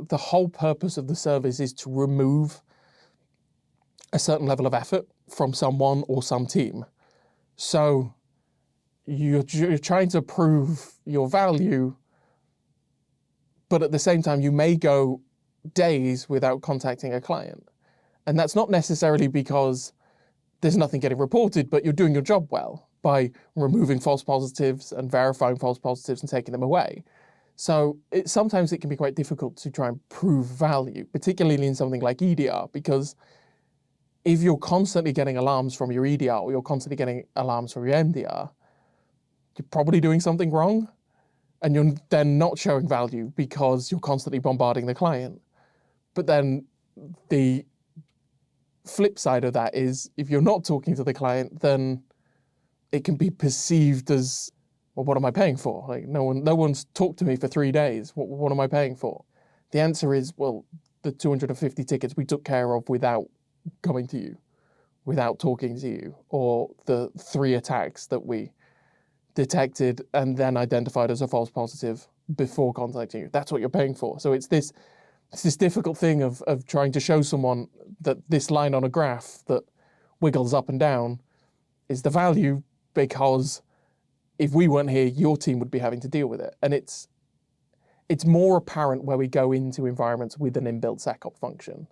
the whole purpose of the service is to remove a certain level of effort from someone or some team. So you're trying to prove your value, but at the same time, you may go days without contacting a client. And that's not necessarily because there's nothing getting reported, but you're doing your job well by removing false positives and verifying false positives and taking them away. So sometimes it can be quite difficult to try and prove value, particularly in something like EDR, because if you're constantly getting alarms from your EDR or you're constantly getting alarms from your MDR, you're probably doing something wrong, and you're then not showing value because you're constantly bombarding the client. But then the flip side of that is if you're not talking to the client, then it can be perceived as, well, what am I paying for? Like no one's talked to me for 3 days. What am I paying for? The answer is, well, the 250 tickets we took care of without coming to you, without talking to you, or the 3 attacks that we detected and then identified as a false positive before contacting you. That's what you're paying for. So it's this difficult thing of trying to show someone that this line on a graph that wiggles up and down is the value, because if we weren't here, your team would be having to deal with it. And it's more apparent where we go into environments with an inbuilt SecOps function.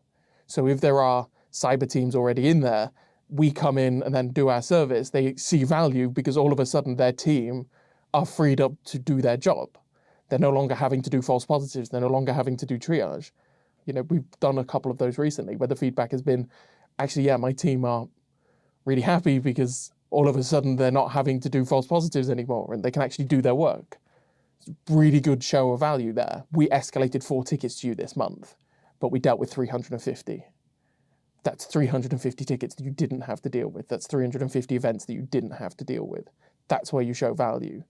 So if there are cyber teams already in there, we come in and then do our service, they see value because all of a sudden their team are freed up to do their job. They're no longer having to do false positives. They're no longer having to do triage. You know, we've done a couple of those recently where the feedback has been, actually, yeah, my team are really happy because all of a sudden they're not having to do false positives anymore and they can actually do their work. It's a really good show of value there. We escalated 4 tickets to you this month, but we dealt with 350. That's 350 tickets that you didn't have to deal with. That's 350 events that you didn't have to deal with. That's where you show value.